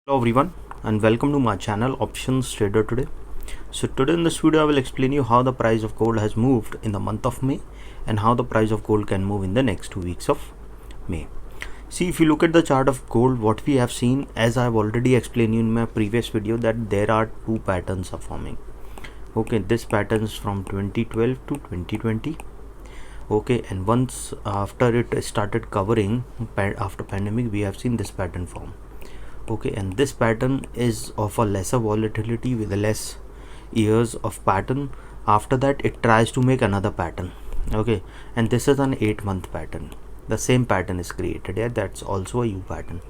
Hello everyone and welcome to my channel Options Trader Today. So today in this video I will explain you how the price of gold has moved in the month of May and how the price of gold can move in the next 2 weeks of May. See, if you look at the chart of gold, what we have seen, as I have already explained you in my previous video, that there are two patterns are forming. Okay, this pattern is from 2012 to 2020. Okay, and once after it started covering after pandemic, we have seen this pattern form. Okay, and this pattern is of a lesser volatility with less years of pattern. After that it tries to make another pattern. Okay, and this is an 8-month pattern. The same pattern is created here. That's also a U pattern.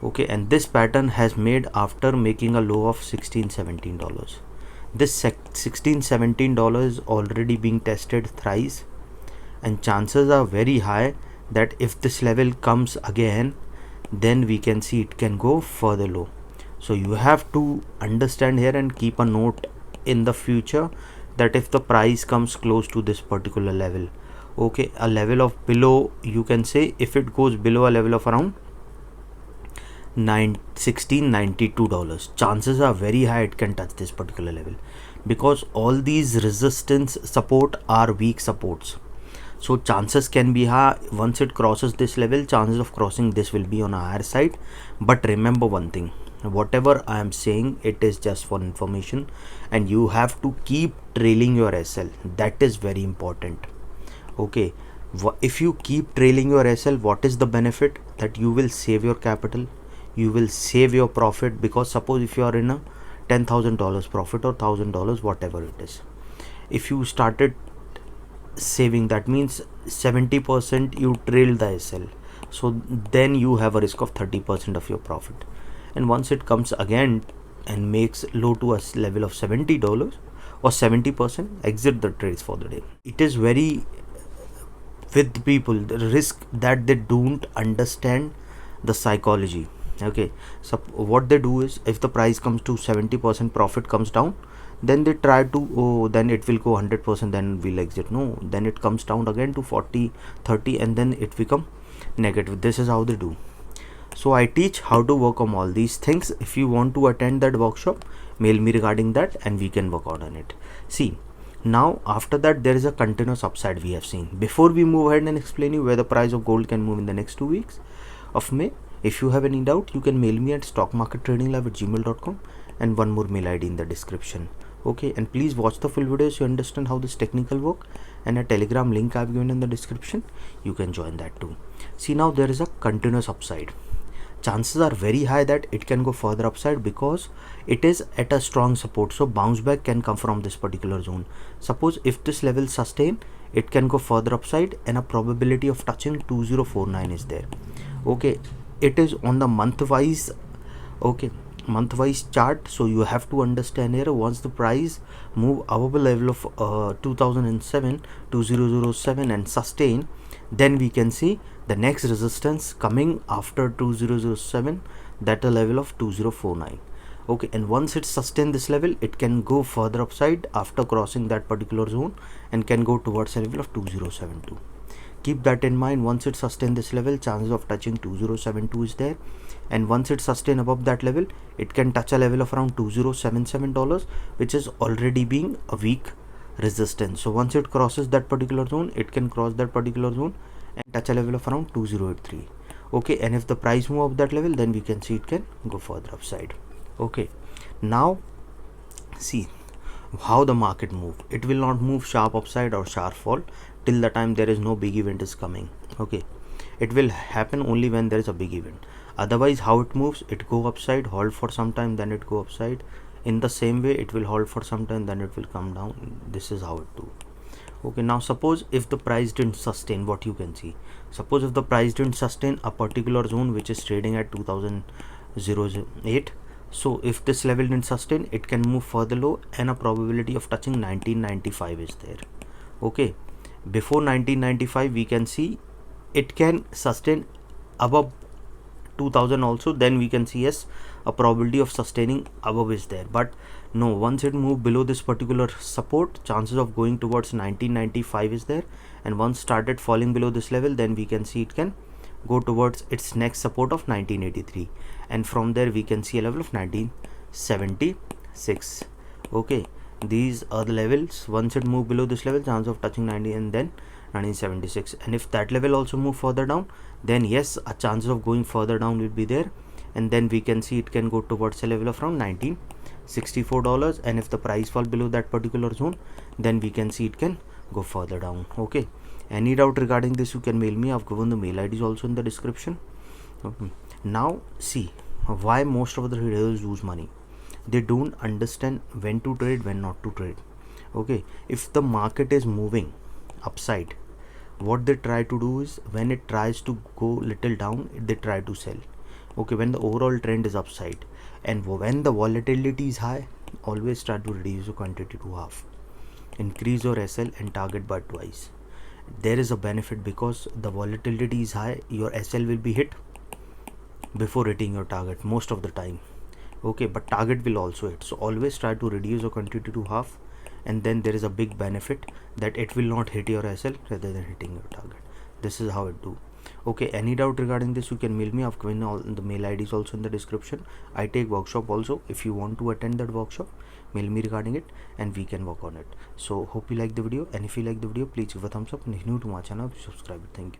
Okay, and this pattern has made after making a low of $16-17. This $16-17 already being tested thrice, and chances are very high that if this level comes again, then we can see it can go further low. So you have to understand here and keep a note in the future that if the price comes close to this particular level, okay, a level of below, you can say if it goes below a level of around $16.92, chances are very high it can touch this particular level, because all these resistance support are weak supports. So chances can be high once it crosses this level, chances of crossing this will be on a higher side. But remember one thing, whatever I am saying, it is just for information, and you have to keep trailing your SL. That is very important. Okay, if you keep trailing your SL, what is the benefit? That you will save your capital, you will save your profit. Because suppose if you are in a $10,000 profit or $1,000, whatever it is, if you started saving, that means 70% you trail the SL, so then you have a risk of 30% of your profit. And once it comes again and makes low to a level of $70 or 70%, exit the trades for the day. It is very with people, the risk that they don't understand the psychology. Okay, so what they do is, if the price comes to 70%, profit comes down, then they try to, oh, then it will go 100%, then we'll exit. No, then it comes down again to 40, 30, and then it become negative. This is how they do. So I teach how to work on all these things. If you want to attend that workshop, mail me regarding that and we can work out on it. See, now after that there is a continuous upside we have seen. Before we move ahead and explain you where the price of gold can move in the next 2 weeks of May, if you have any doubt, you can mail me at stockmarkettradinglive@gmail.com, and one more mail ID in the description. Okay, and please watch the full video so you understand how this technical work, and a Telegram link I've given in the description, you can join that too. See, now there is a continuous upside. Chances are very high that it can go further upside because it is at a strong support. So bounce back can come from this particular zone. Suppose if this level sustain, it can go further upside, and a probability of touching 2049 is there. Okay, it is on the month wise. Okay, month wise chart. So you have to understand here, once the price move above a level of 2007 and sustain, then we can see the next resistance coming after 2007, that a level of 2049. Okay, and once it sustain this level, it can go further upside after crossing that particular zone and can go towards a level of 2072. Keep that in mind. Once it sustain this level, chances of touching 2072 is there, and once it sustain above that level, it can touch a level of around $2077, which is already being a weak resistance. So once it crosses that particular zone, it can cross that particular zone and touch a level of around 2083. Okay, and if the price move up that level, then we can see it can go further upside. Okay, now see how the market move. It will not move sharp upside or sharp fall till the time there is no big event is coming. Okay, it will happen only when there is a big event. Otherwise, how it moves, it go upside, hold for some time, then it go upside. In the same way, it will hold for some time, then it will come down. This is how it do. Okay, now suppose if the price didn't sustain, what you can see, suppose if the price didn't sustain a particular zone which is trading at 2008. So if this level didn't sustain, it can move further low, and a probability of touching 1995 is there. Okay, before 1995 we can see it can sustain above 2000 also, then we can see yes, a probability of sustaining above is there. But no, once it move below this particular support, chances of going towards 1995 is there, and once started falling below this level, then we can see it can go towards its next support of 1983. and from there we can see a level of 1976. Okay, these are the levels. Once it move below this level, chance of touching 90 and then 1976, and if that level also move further down, then yes, a chance of going further down will be there, and then we can see it can go towards a level of around $1964, and if the price fall below that particular zone, then we can see it can go further down. Okay, any doubt regarding this, you can mail me. I've given the mail IDs also in the description. Okay. Now see why most of the traders lose money. They don't understand when to trade, when not to trade. Okay, if the market is moving upside, what they try to do is, when it tries to go little down, they try to sell. Okay, when the overall trend is upside, and when the volatility is high, always try to reduce your quantity to half, increase your SL and target by twice. There is a benefit, because the volatility is high, your SL will be hit before hitting your target most of the time. Okay, but target will also hit, so always try to reduce your quantity to half, and then there is a big benefit that it will not hit your SL rather than hitting your target. This is how it do. Okay, any doubt regarding this, you can mail me. I've given all the mail IDs also in the description. I take workshop also. If you want to attend that workshop, mail me regarding it and we can work on it. So hope you like the video, and if you like the video, please give a thumbs up, and if you're new to my channel, subscribe. Thank you.